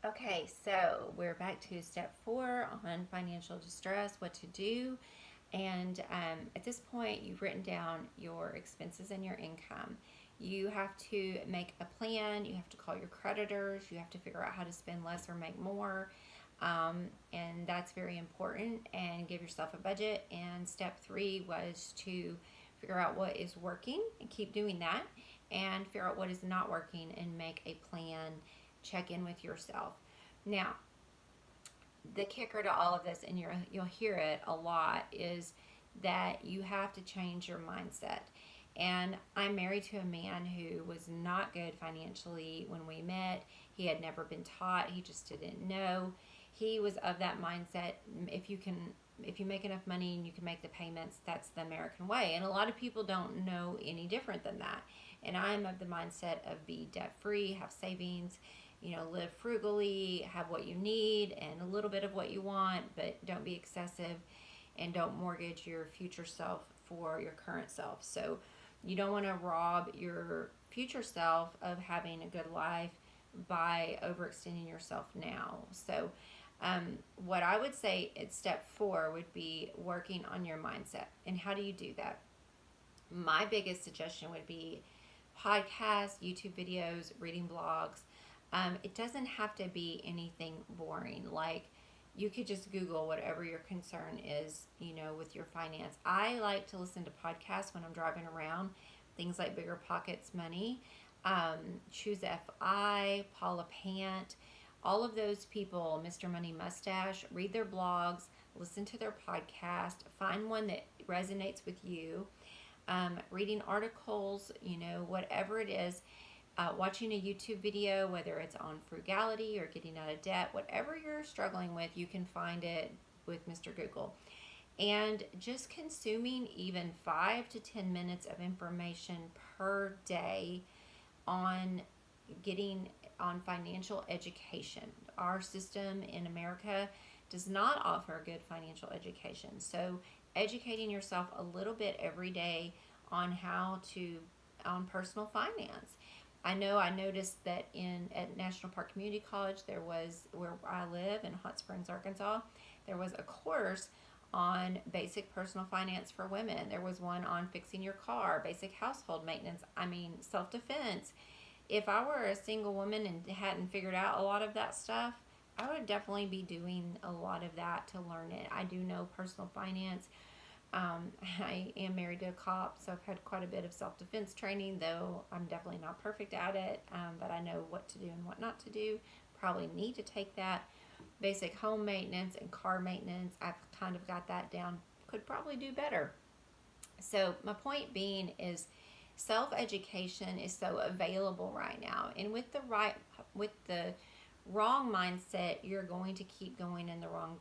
Okay, so we're back to step 4 on financial distress, what to do. And at this point, you've written down your expenses and your income. You have to make a plan. You have to call your creditors. You have to figure out how to spend less or make more. And that's very important. And give yourself a budget. And step 3 was to figure out what is working and keep doing that. And figure out what is not working and make a plan. Check in with yourself. Now, the kicker to all of this, and you'll hear it a lot, is that you have to change your mindset. And I'm married to a man who was not good financially when we met. He had never been taught. He just didn't know. He was of that mindset. If you make enough money and you can make the payments, that's the American way. And a lot of people don't know any different than that. And I'm of the mindset of be debt free, have savings, live frugally, have what you need and a little bit of what you want, but don't be excessive and don't mortgage your future self for your current self. So you don't want to rob your future self of having a good life by overextending yourself now. So what I would say at step 4 would be working on your mindset. And how do you do that? My biggest suggestion would be podcasts, YouTube videos, reading blogs. It doesn't have to be anything boring. Like, you could just Google whatever your concern is, with your finance. I like to listen to podcasts when I'm driving around, things like Bigger Pockets Money, Choose FI, Paula Pant, all of those people, Mr. Money Mustache. Read their blogs, listen to their podcast, find one that resonates with you. Reading articles, whatever it is, watching a YouTube video, whether it's on frugality or getting out of debt, whatever you're struggling with, you can find it with Mr. Google. And just consuming even 5 to 10 minutes of information per day on getting on financial education. Our system in America does not offer good financial education. So educating yourself a little bit every day on on personal finance. I noticed that at National Park Community College, there was, where I live in Hot Springs, Arkansas, there was a course on basic personal finance for women. There was one on fixing your car, basic household maintenance, self-defense. If I were a single woman and hadn't figured out a lot of that stuff, I would definitely be doing a lot of that to learn it. I do know personal finance. I am married to a cop, so I've had quite a bit of self-defense training, though I'm definitely not perfect at it, but I know what to do and what not to do. Probably need to take that. Basic home maintenance and car maintenance, I've kind of got that down. Could probably do better. So my point being is, self-education is so available right now, and with the wrong mindset, you're going to keep going in the wrong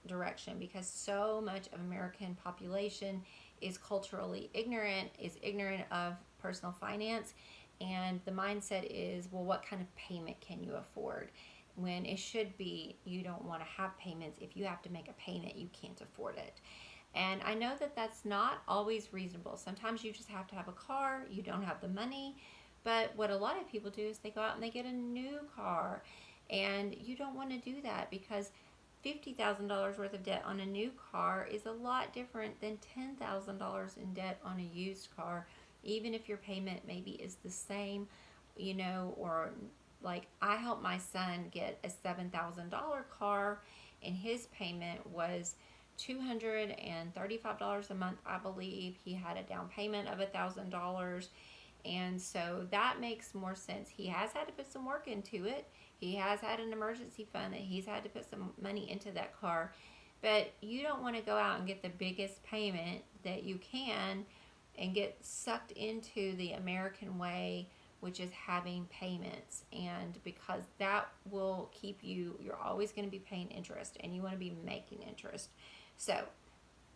direction, because so much of American population is culturally ignorant, is ignorant of personal finance, and the mindset is, well, what kind of payment can you afford? When it should be, you don't want to have payments. If you have to make a payment, you can't afford it. And I know that that's not always reasonable. Sometimes you just have to have a car, you don't have the money. But what a lot of people do is they go out and they get a new car. And you don't want to do that, because $50,000 worth of debt on a new car is a lot different than $10,000 in debt on a used car, even if your payment maybe is the same, or like, I helped my son get a $7,000 car, and his payment was $235 a month, I believe. He had a down payment of $1,000. And so that makes more sense. He has had to put some work into it. He has had an emergency fund that he's had to put some money into that car. But you don't want to go out and get the biggest payment that you can and get sucked into the American way, which is having payments. And because that will keep you're always going to be paying interest, and you want to be making interest. So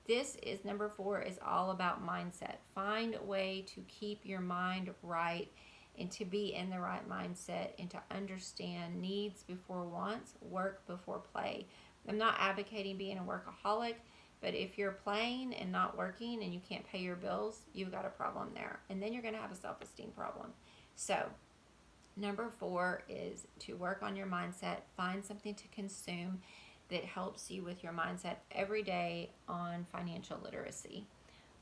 this is number 4, is all about mindset. Find a way to keep your mind right and to be in the right mindset, and to understand needs before wants, work before play. I'm not advocating being a workaholic, but if you're playing and not working and you can't pay your bills, you've got a problem there. And then you're going to have a self-esteem problem. So Number 4 is to work on your mindset. Find something to consume that helps you with your mindset every day on financial literacy.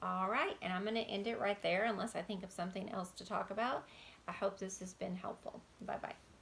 All right, and I'm going to end it right there unless I think of something else to talk about. I hope this has been helpful. Bye bye.